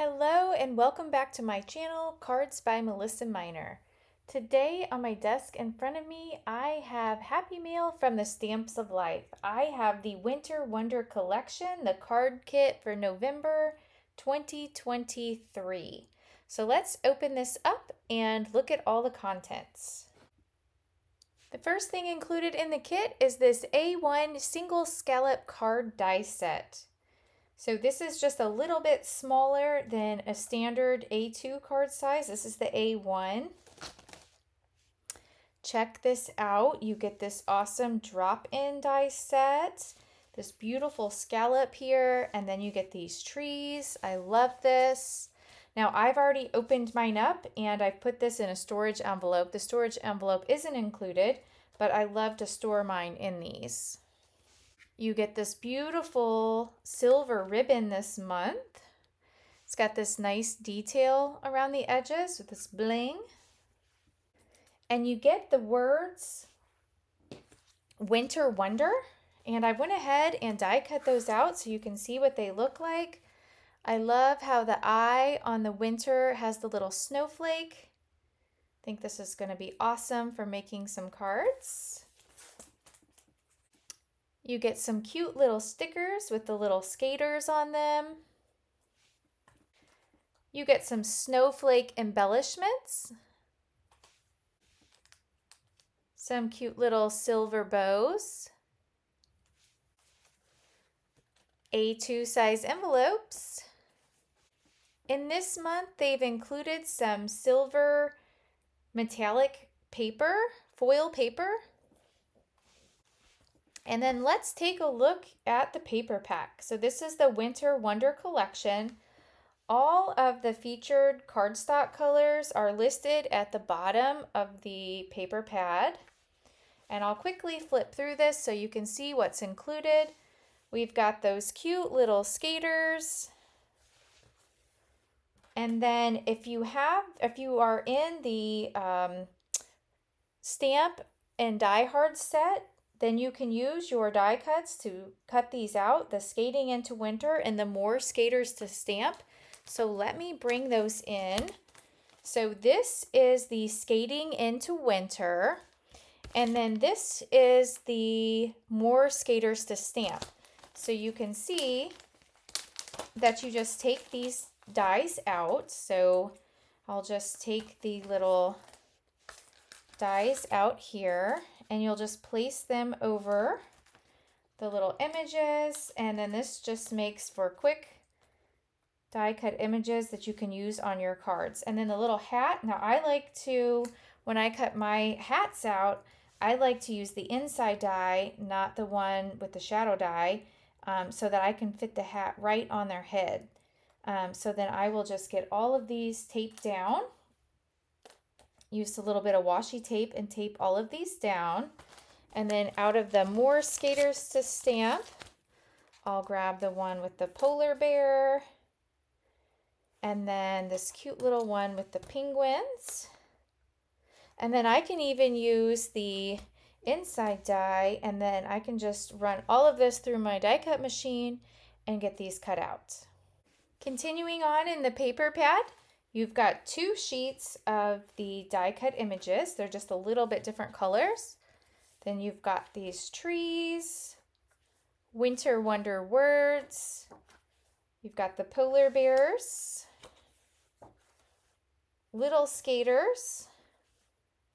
Hello and welcome back to my channel, Cards by Melissa Minor. Today on my desk in front of me, I have Happy Mail from the Stamps of Life. I have the Winter Wonder Collection, the card kit for November 2023. So let's open this up and look at all the contents. The first thing included in the kit is this A1 single scallop card die set. So this is just a little bit smaller than a standard A2 card size. This is the A1. Check this out. You get this awesome drop-in die set, this beautiful scallop here, and then you get these trees. I love this. Now I've already opened mine up and I've put this in a storage envelope. The storage envelope isn't included, but I love to store mine in these. You get this beautiful silver ribbon this month. It's got this nice detail around the edges with this bling. And you get the words Winter Wonder. And I went ahead and die cut those out so you can see what they look like. I love how the eye on the winter has the little snowflake. I think this is going to be awesome for making some cards. You get some cute little stickers with the little skaters on them. You get some snowflake embellishments. Some cute little silver bows. A2 size envelopes. In this month, they've included some silver metallic paper, foil paper. And then let's take a look at the paper pack. So this is the Winter Wonder Collection. All of the featured cardstock colors are listed at the bottom of the paper pad. And I'll quickly flip through this so you can see what's included. We've got those cute little skaters. And then if you are in the stamp and die hard set, then you can use your die cuts to cut these out, the skating into winter and the more skaters to stamp. So let me bring those in. So this is the skating into winter. And then this is the more skaters to stamp. So you can see that you just take these dies out. So I'll just take the little dies out here. And you'll just place them over the little images, and then this just makes for quick die cut images that you can use on your cards. And then the little hat, now I like to, when I cut my hats out, I like to use the inside die, not the one with the shadow die, so that I can fit the hat right on their head. So then I will just get all of these taped down. Use a little bit of washi tape and tape all of these down. And then out of the more skaters to stamp, I'll grab the one with the polar bear. And then this cute little one with the penguins. And then I can even use the inside die, and then I can just run all of this through my die cut machine and get these cut out. Continuing on in the paper pad, you've got 2 sheets of the die cut images. They're just a little bit different colors. Then you've got these trees, Winter Wonder words. You've got the polar bears, little skaters,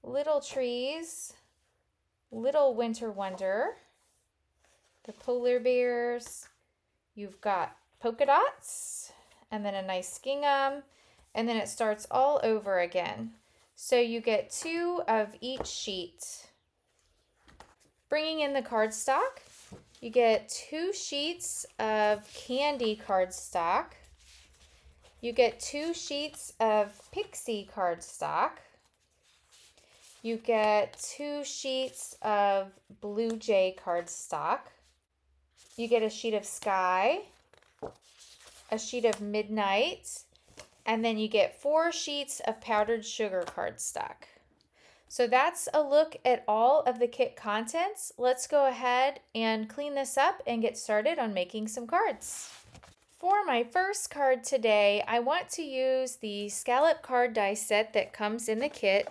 little trees, little Winter Wonder, the polar bears. You've got polka dots and then a nice gingham. And then it starts all over again. So you get 2 of each sheet. Bringing in the cardstock, you get 2 sheets of candy cardstock. You get 2 sheets of pixie cardstock. You get 2 sheets of blue jay cardstock. You get a sheet of sky, a sheet of midnight, and then you get 4 sheets of powdered sugar cardstock. So that's a look at all of the kit contents. Let's go ahead and clean this up and get started on making some cards. For my first card today, I want to use the scallop card die set that comes in the kit.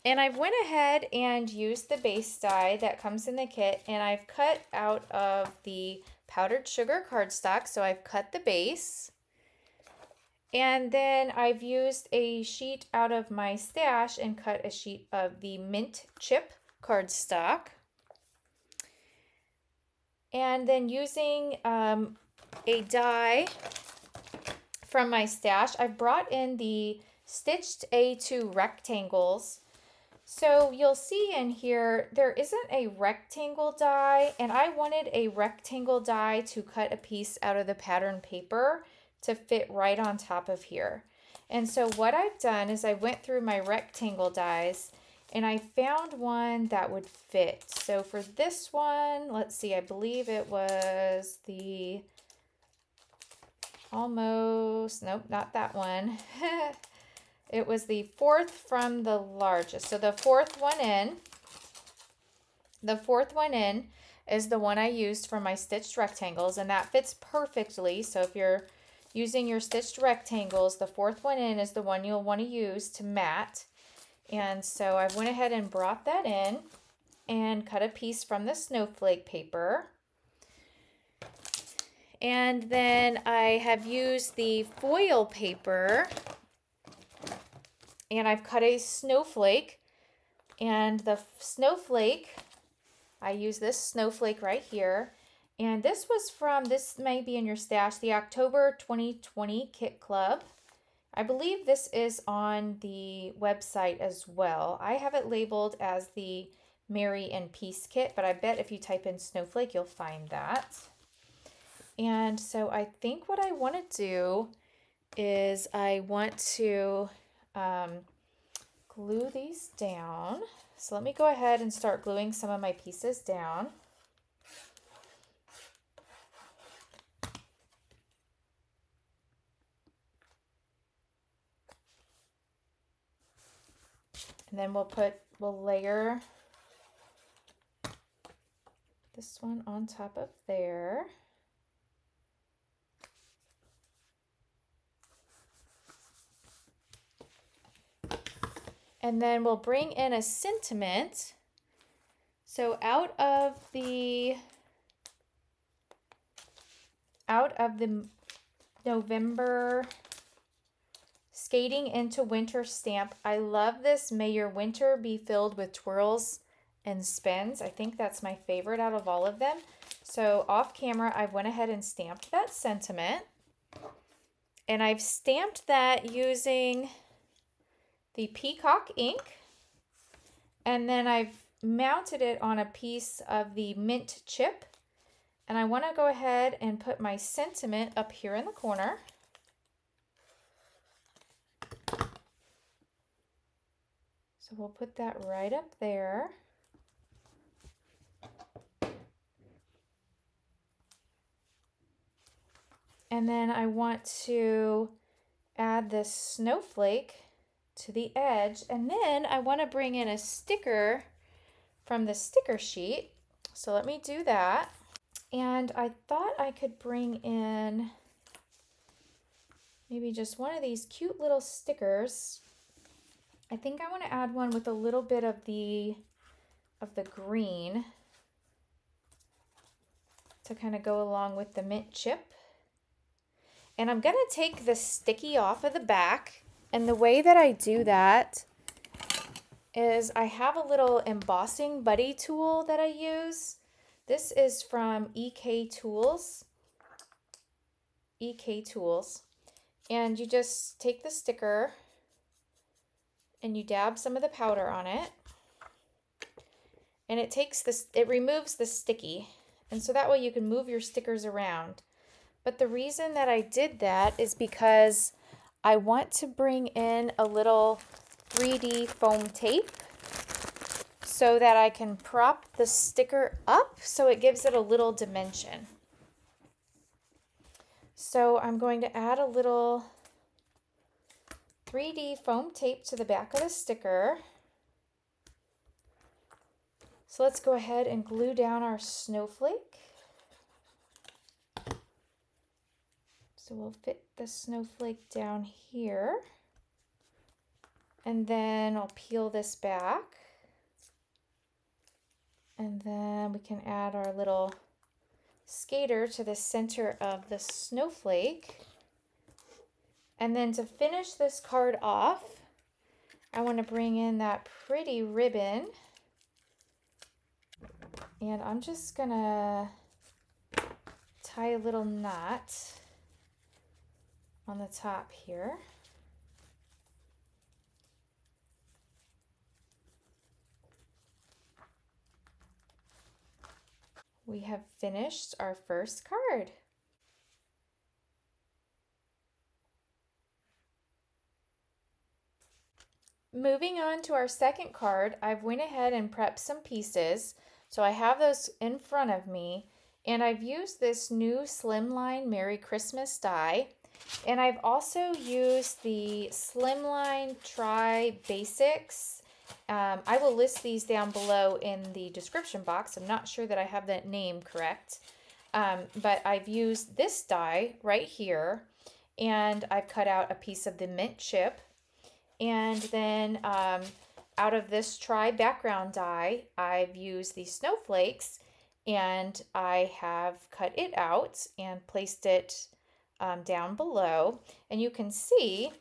And I've went ahead and used the base die that comes in the kit, and I've cut out of the powdered sugar cardstock, so I've cut the base. And then I've used a sheet out of my stash and cut a sheet of the mint chip cardstock. And then using a die from my stash, I've brought in the stitched A2 rectangles. So you'll see in here, there isn't a rectangle die, and I wanted a rectangle die to cut a piece out of the pattern paper to fit right on top of here. And so what I've done is I went through my rectangle dies and I found one that would fit. So for this one, let's see, I believe it was the nope, not that one. It was the fourth from the largest. So the fourth one in is the one I used for my stitched rectangles, and that fits perfectly. So if you're using your stitched rectangles, the fourth one in is the one you'll want to use to mat. And so I went ahead and brought that in and cut a piece from the snowflake paper. And then I have used the foil paper and I've cut a snowflake. And the snowflake, I use this snowflake right here. And this was from, this may be in your stash, the October 2020 Kit Club. I believe this is on the website as well. I have it labeled as the Merry and Peace Kit, but I bet if you type in snowflake, you'll find that. And so I think what I want to do is I want to glue these down. So let me go ahead and start gluing some of my pieces down. And then we'll layer this one on top of there. And then we'll bring in a sentiment. So out of the November Skating into Winter stamp, I love this. May your winter be filled with twirls and spins. I think that's my favorite out of all of them. So off camera, I went ahead and stamped that sentiment. And I've stamped that using the peacock ink. And then I've mounted it on a piece of the mint chip. And I want to go ahead and put my sentiment up here in the corner. So we'll put that right up there. And then I want to add this snowflake to the edge. And then I want to bring in a sticker from the sticker sheet. So let me do that. And I thought I could bring in maybe just one of these cute little stickers. I think I want to add one with a little bit of the green to kind of go along with the mint chip. And I'm going to take the sticky off of the back. And the way that I do that is I have a little embossing buddy tool that I use. This is from EK Tools. EK Tools. And you just take the sticker and you dab some of the powder on it. And it removes the sticky. And so that way you can move your stickers around. But the reason that I did that is because I want to bring in a little 3D foam tape so that I can prop the sticker up so it gives it a little dimension. So I'm going to add a little 3D foam tape to the back of the sticker. So let's go ahead and glue down our snowflake. So we'll fit the snowflake down here. And then I'll peel this back. And then we can add our little skater to the center of the snowflake. And then to finish this card off, I want to bring in that pretty ribbon. And I'm just gonna tie a little knot on the top here. We have finished our first card. Moving on to our second card, I've went ahead and prepped some pieces. So I have those in front of me, and I've used this new Slimline Merry Christmas die. And I've also used the Slimline Try Basics. I will list these down below in the description box. I'm not sure that I have that name correct. But I've used this die right here, and I've cut out a piece of the mint chip. And then out of this Try background die, I've used the snowflakes, and I have cut it out and placed it down below. And you can see,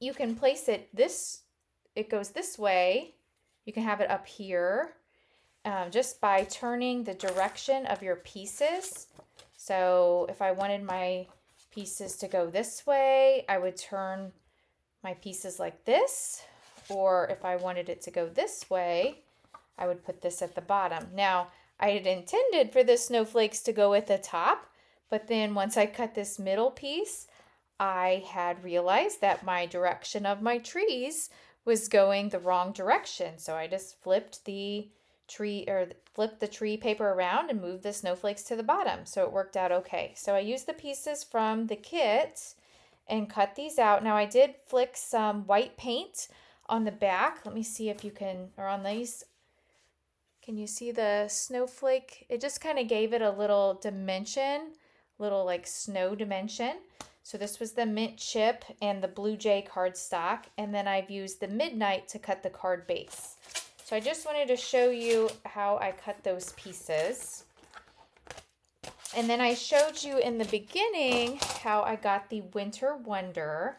you can place it it goes this way. You can have it up here just by turning the direction of your pieces. So if I wanted my pieces to go this way, I would turn my pieces like this, or if I wanted it to go this way, I would put this at the bottom. Now, I had intended for the snowflakes to go at the top, but then once I cut this middle piece, I had realized that my direction of my trees was going the wrong direction. So I just flipped the tree paper around and moved the snowflakes to the bottom. So it worked out okay. So I used the pieces from the kit and cut these out. Now I did flick some white paint on the back. Let me see if you can, or on these, can you see the snowflake? It just kind of gave it a little dimension, little like snow dimension. So this was the mint chip and the Blue Jay cardstock, and then I've used the Midnight to cut the card base. So I just wanted to show you how I cut those pieces. And then I showed you in the beginning how I got the Winter Wonder.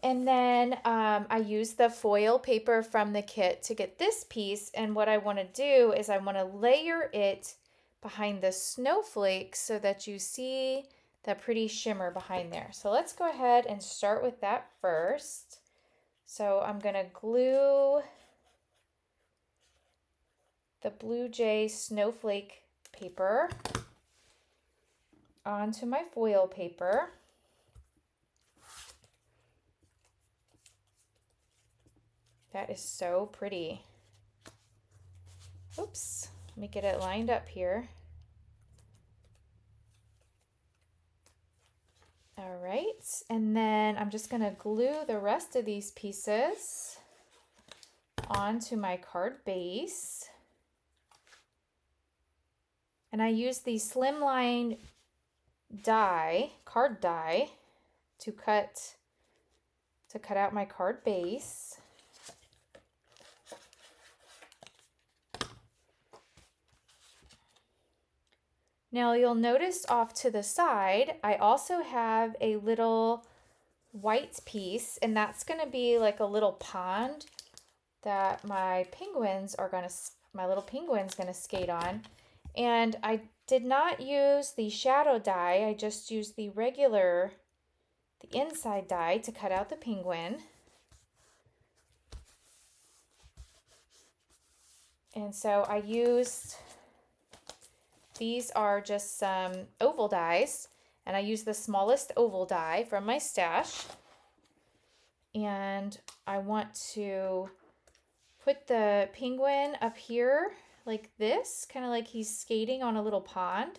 And then I used the foil paper from the kit to get this piece. And what I want to do is I want to layer it behind the snowflakes so that you see that pretty shimmer behind there. So let's go ahead and start with that first. So I'm going to glue the Blue Jay snowflake paper onto my foil paper. That is so pretty. Oops, let me get it lined up here. All right, and then I'm just gonna glue the rest of these pieces onto my card base. And I use the Slimline die, card die, to cut out my card base. Now you'll notice off to the side, I also have a little white piece, and that's going to be like a little pond that my little penguin's going to skate on. And I did not use the shadow die, I just used the inside die to cut out the penguin. And so I used, these are just some oval dies, and I used the smallest oval die from my stash. And I want to put the penguin up here like this, kind of like he's skating on a little pond.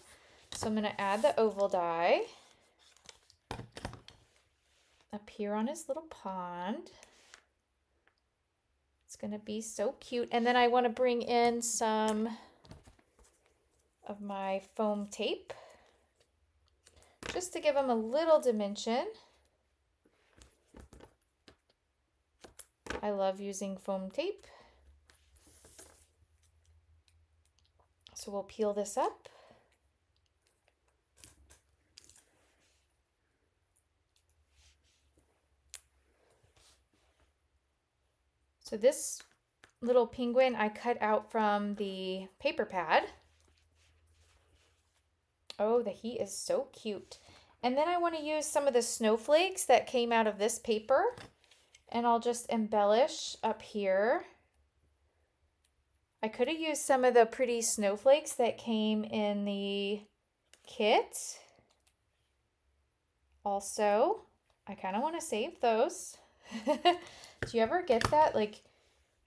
So I'm going to add the oval die up here on his little pond. It's going to be so cute. And then I want to bring in some of my foam tape. just to give them a little dimension. I love using foam tape. So we'll peel this up. So this little penguin I cut out from the paper pad. Oh, he is so cute. And then I want to use some of the snowflakes that came out of this paper, and I'll just embellish up here. I could have used some of the pretty snowflakes that came in the kit. Also, I kind of want to save those. Do you ever get that? Like,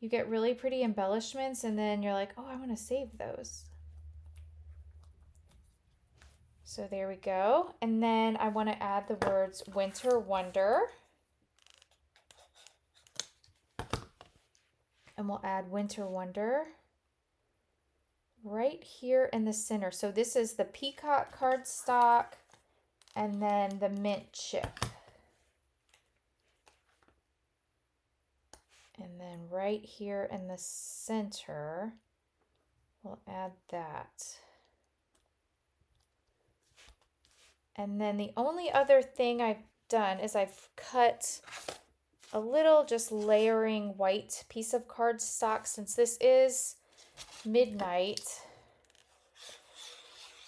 you get really pretty embellishments and then you're like, oh, I want to save those. So there we go. And then I want to add the words Winter Wonder. And we'll add Winter Wonder right here in the center. So this is the peacock cardstock and then the mint chip. And then right here in the center, we'll add that. And then the only other thing I've done is I've cut a little just layering white piece of cardstock. Since this is midnight,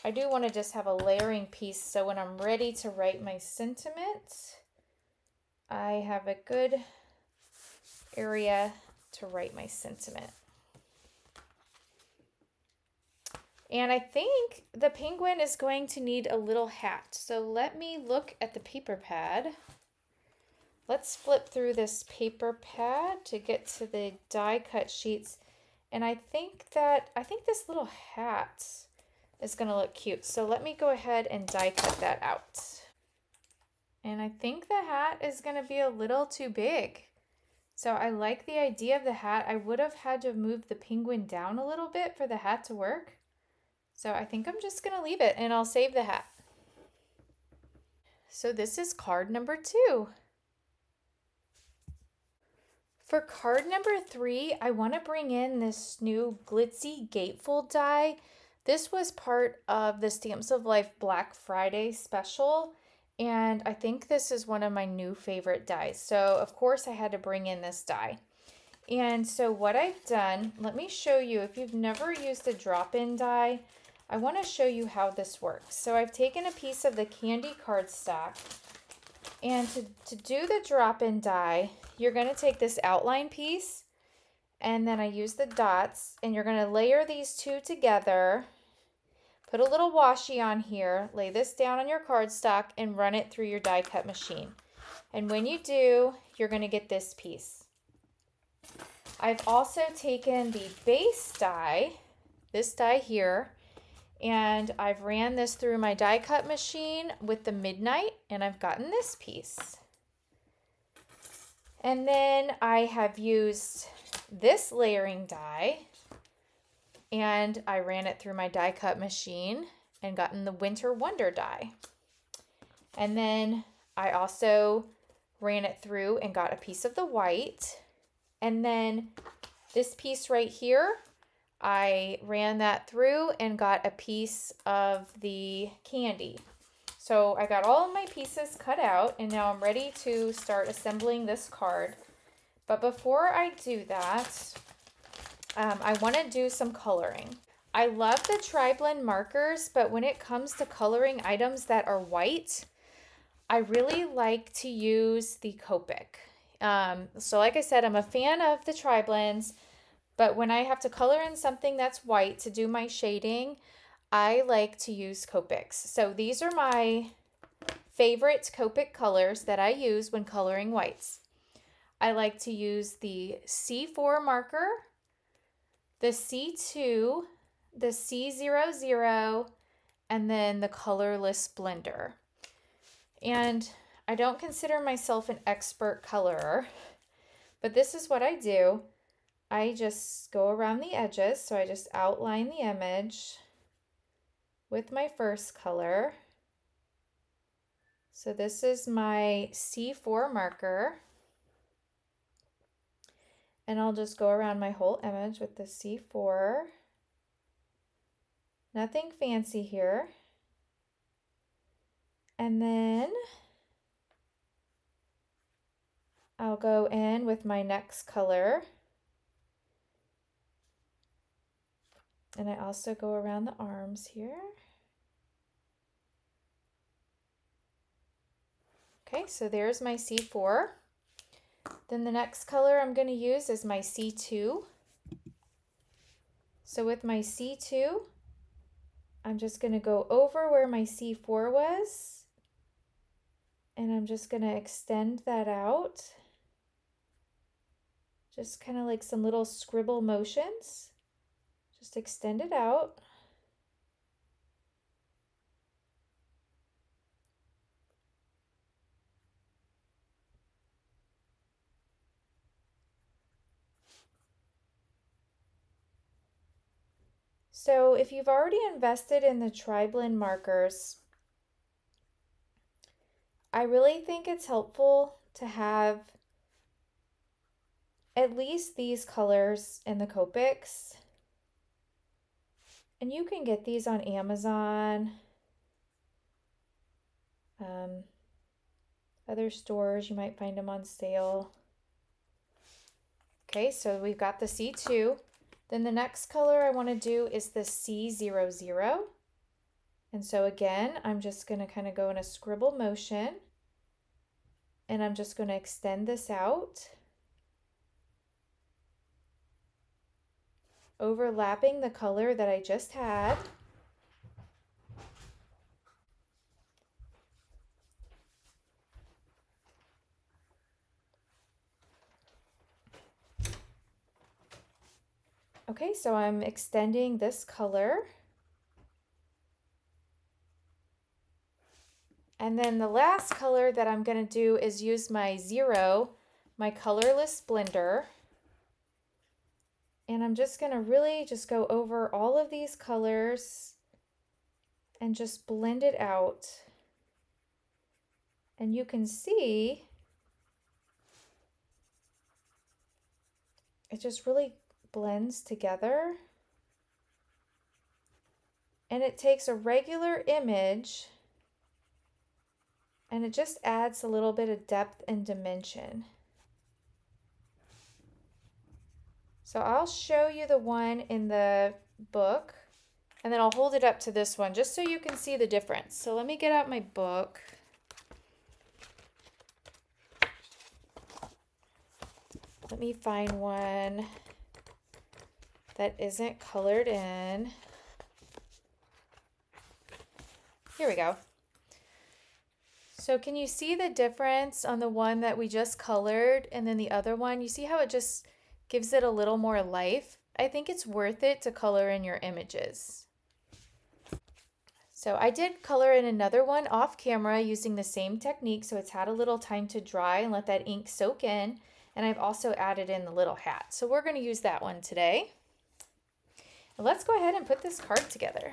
I do want to just have a layering piece so when I'm ready to write my sentiment, I have a good area to write my sentiment. And I think the penguin is going to need a little hat. So let me look at the paper pad. Let's flip through this paper pad to get to the die cut sheets. And I think this little hat is going to look cute. So let me go ahead and die cut that out. And I think the hat is going to be a little too big. So I like the idea of the hat. I would have had to move the penguin down a little bit for the hat to work. So I think I'm just going to leave it and I'll save the hat. So this is card number 2. For card number 3, I want to bring in this new glitzy gatefold die. This was part of the Stamps of Life Black Friday special, and I think this is one of my new favorite dies. So of course I had to bring in this die. And so what I've done, let me show you, if you've never used a drop-in die, I want to show you how this works. So I've taken a piece of the candy cardstock, and to do the drop-in die, you're going to take this outline piece, and then I use the dots, and you're going to layer these two together, put a little washi on here, lay this down on your cardstock, and run it through your die cut machine. And when you do, you're going to get this piece. I've also taken the base die, this die here, and I've ran this through my die cut machine with the Midnight, and I've gotten this piece. And then I have used this layering die, and I ran it through my die cut machine and gotten the Winter Wonder die. And then I also ran it through and got a piece of the white. And then this piece right here, I ran that through and got a piece of the candy. So I got all of my pieces cut out, and now I'm ready to start assembling this card. But before I do that, I want to do some coloring. I love the tri-blend markers, but when it comes to coloring items that are white, I really like to use the Copic. So like I said, I'm a fan of the tri-blends, but when I have to color in something that's white to do my shading, I like to use Copics. So these are my favorite Copic colors that I use when coloring whites. I like to use the C4 marker, the C2, the C00, and then the colorless blender. And I don't consider myself an expert colorer, but this is what I do. I just go around the edges, so I just outline the image with my first color. So this is my C4 marker. And I'll just go around my whole image with the C4. Nothing fancy here. And then I'll go in with my next color. And I also go around the arms here. Okay, so there's my C4. Then the next color I'm going to use is my C2. So with my C2, I'm just going to go over where my C4 was, and I'm just going to extend that out. Just kind of like some little scribble motions. Just extend it out. So if you've already invested in the tri-blend markers, I really think it's helpful to have at least these colors in the Copics. And you can get these on Amazon, other stores, you might find them on sale. Okay, so we've got the C2. Then the next color I want to do is the C00. And so again, I'm just going to kind of go in a scribble motion, and I'm just going to extend this out, overlapping the color that I just had. Okay, so I'm extending this color. And then the last color that I'm going to do is use my 0, my colorless blender. And I'm just going to really just go over all of these colors and just blend it out. And you can see it just really blends together. And it takes a regular image and it just adds a little bit of depth and dimension. So I'll show you the one in the book, and then I'll hold it up to this one just so you can see the difference. So let me get out my book. Let me find one that isn't colored in. Here we go. So can you see the difference on the one that we just colored and then the other one? You see how it just gives it a little more life? I think it's worth it to color in your images. So I did color in another one off camera using the same technique, so it's had a little time to dry and let that ink soak in. And I've also added in the little hat. So we're going to use that one today. Let's go ahead and put this card together.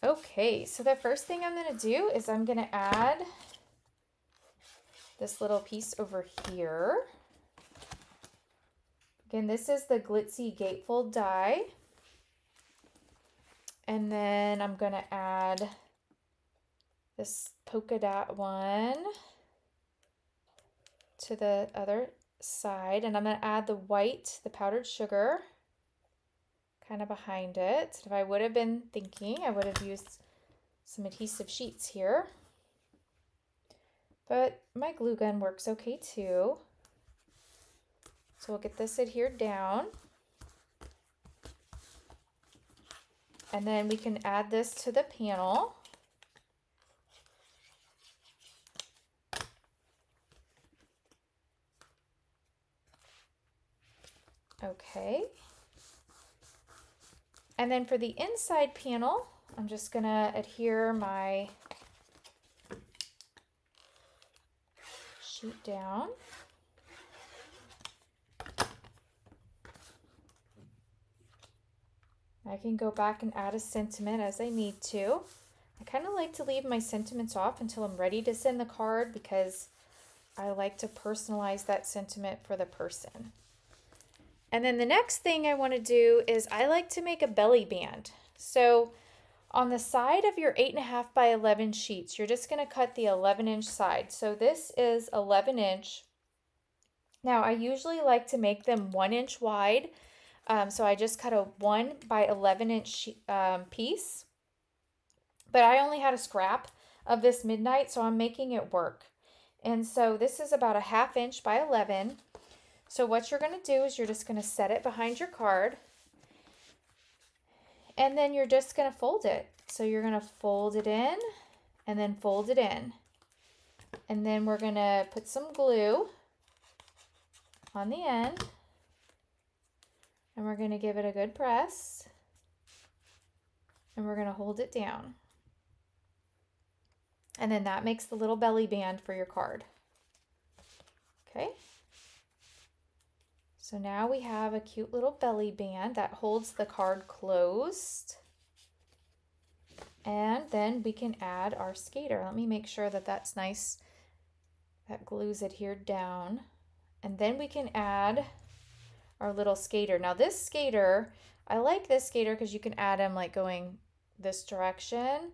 Okay, so the first thing I'm going to do is I'm going to add this little piece over here. Again, this is the Glitzy Gatefold die. And then I'm going to add this polka dot one to the other side. And I'm going to add the white, the powdered sugar, kind of behind it. If I would have been thinking, I would have used some adhesive sheets here. But my glue gun works okay too. So we'll get this adhered down. And then we can add this to the panel. Okay. And then for the inside panel, I'm just going to adhere my sheet down. I can go back and add a sentiment as I need to. I kind of like to leave my sentiments off until I'm ready to send the card because I like to personalize that sentiment for the person. And then the next thing I want to do is I like to make a belly band. So on the side of your 8.5 by 11 sheets, you're just going to cut the 11-inch side. So this is 11-inch. Now I usually like to make them 1-inch wide. So I just cut a 1 by 11-inch piece. But I only had a scrap of this midnight, so I'm making it work. And so this is about a 1/2 inch by 11. So what you're going to do is you're just going to set it behind your card. And then you're just going to fold it. So you're going to fold it in and then fold it in. And then we're going to put some glue on the end. And we're going to give it a good press. And we're going to hold it down. And then that makes the little belly band for your card. Okay. So now we have a cute little belly band that holds the card closed. And then we can add our skater. Let me make sure that that's nice. That glue's adhered down. And then we can add our little skater. Now this skater, I like this skater because you can add him like going this direction,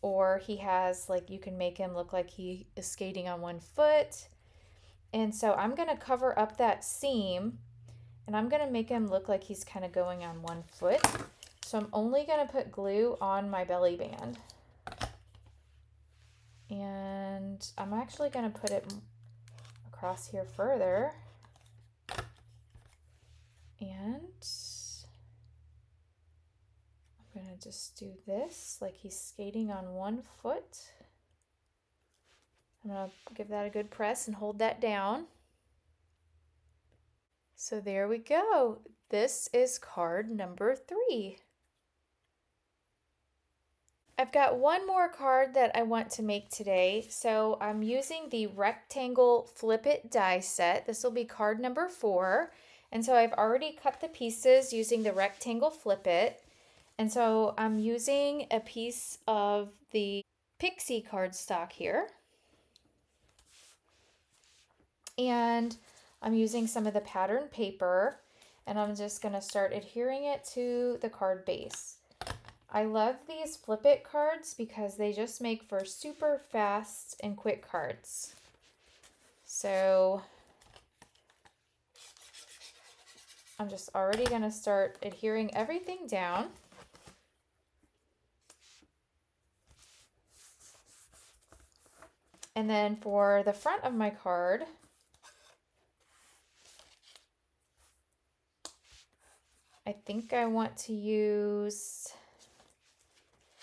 or he has like, you can make him look like he is skating on one foot. And so I'm going to cover up that seam and I'm going to make him look like he's kind of going on one foot. So I'm only going to put glue on my belly band. And I'm actually going to put it across here further. And I'm going to just do this like he's skating on one foot. I'm going to give that a good press and hold that down. So there we go. This is card number 3. I've got one more card that I want to make today. So I'm using the rectangle flip it die set. This will be card number 4. And so I've already cut the pieces using the rectangle flip it. And so I'm using a piece of the Pixie cardstock here. And I'm using some of the pattern paper, and I'm just going to start adhering it to the card base. I love these flip it cards because they just make for super fast and quick cards. So I'm just already going to start adhering everything down. And then for the front of my card, I think I want to use,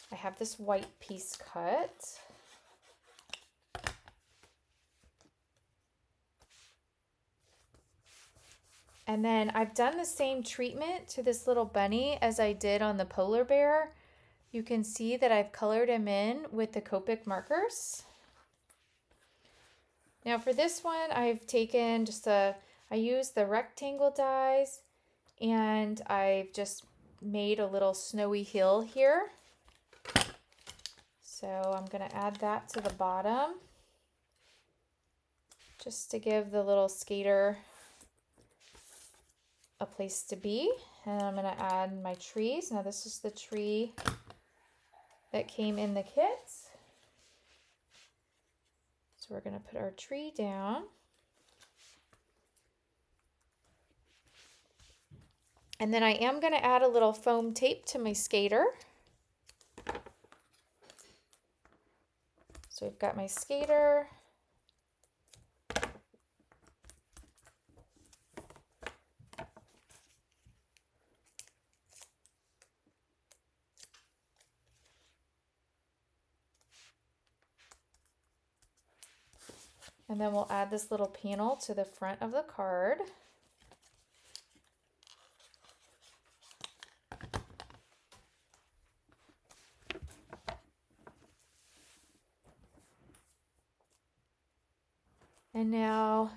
I have this white piece cut. And then I've done the same treatment to this little bunny as I did on the polar bear. You can see that I've colored him in with the Copic markers. Now for this one, I've taken just I used the rectangle dies, and I've just made a little snowy hill here. So I'm going to add that to the bottom just to give the little skater a place to be. And I'm going to add my trees. Now this is the tree that came in the kit. So we're going to put our tree down. And then I am going to add a little foam tape to my skater. So we've got my skater. And then we'll add this little panel to the front of the card. And now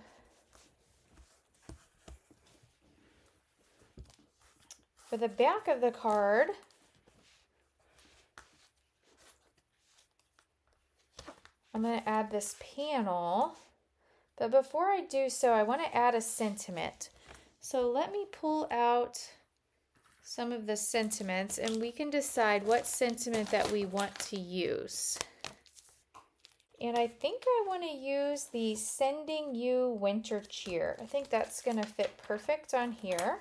for the back of the card, I'm going to add this panel, but before I do so, I want to add a sentiment. So let me pull out some of the sentiments and we can decide what sentiment that we want to use. And I think I want to use the Sending You Winter Cheer. I think that's going to fit perfect on here.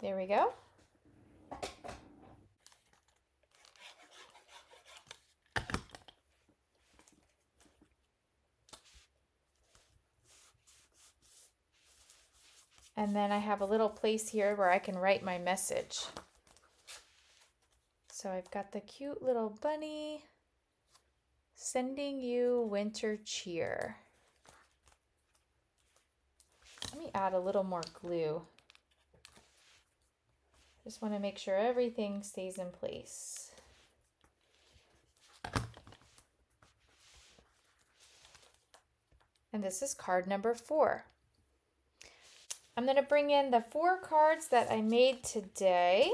There we go. And then I have a little place here where I can write my message. So I've got the cute little bunny, Sending You Winter Cheer. Let me add a little more glue. Just want to make sure everything stays in place. And this is card number 4. I'm going to bring in the 4 cards that I made today.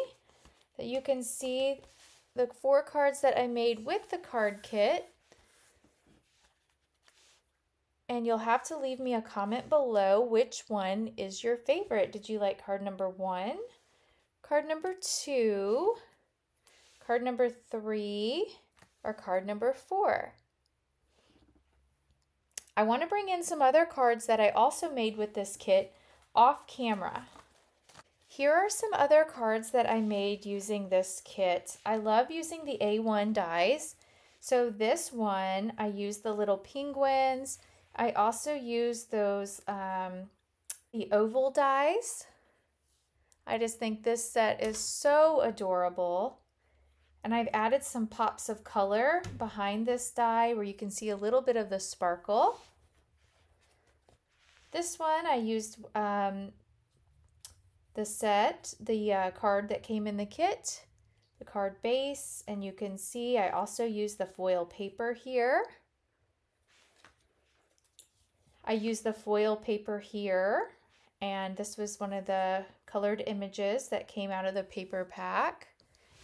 That you can see the 4 cards that I made with the card kit. And you'll have to leave me a comment below which one is your favorite. Did you like card number 1, card number 2, card number 3, or card number 4? I want to bring in some other cards that I also made with this kit off camera. Here are some other cards that I made using this kit. I love using the A1 dies. So this one, I used the little penguins. I also used those, the oval dies. I just think this set is so adorable. And I've added some pops of color behind this die where you can see a little bit of the sparkle. This one I used the card that came in the kit, the card base, and you can see I also used the foil paper here. I used the foil paper here, and this was one of the colored images that came out of the paper pack.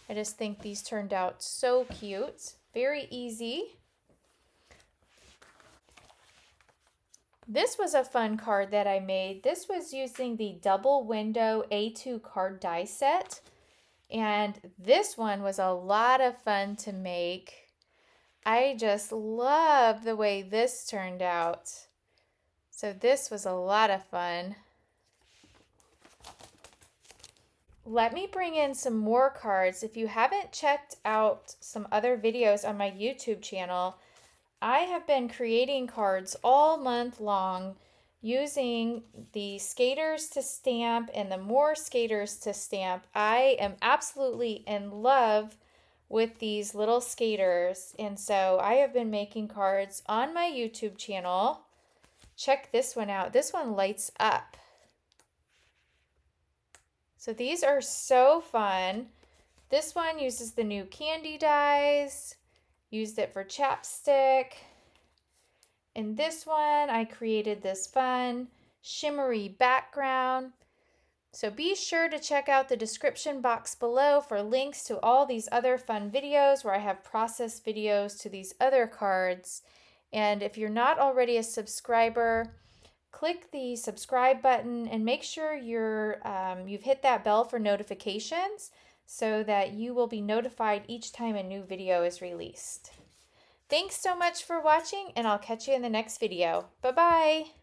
I just think these turned out so cute, very easy. This was a fun card that I made. This was using the double window A2 card die set. And this one was a lot of fun to make. I just love the way this turned out. So this was a lot of fun. Let me bring in some more cards. If you haven't checked out some other videos on my YouTube channel, I have been creating cards all month long using the skaters to stamp and the more skaters to stamp. I am absolutely in love with these little skaters, and so I have been making cards on my YouTube channel. Check this one out. This one lights up. So these are so fun. This one uses the new candy dies. Used it for chapstick. In this one, I created this fun shimmery background. So be sure to check out the description box below for links to all these other fun videos where I have process videos to these other cards. And if you're not already a subscriber, click the subscribe button and make sure you've hit that bell for notifications so that you will be notified each time a new video is released. Thanks so much for watching, and I'll catch you in the next video. Bye-bye!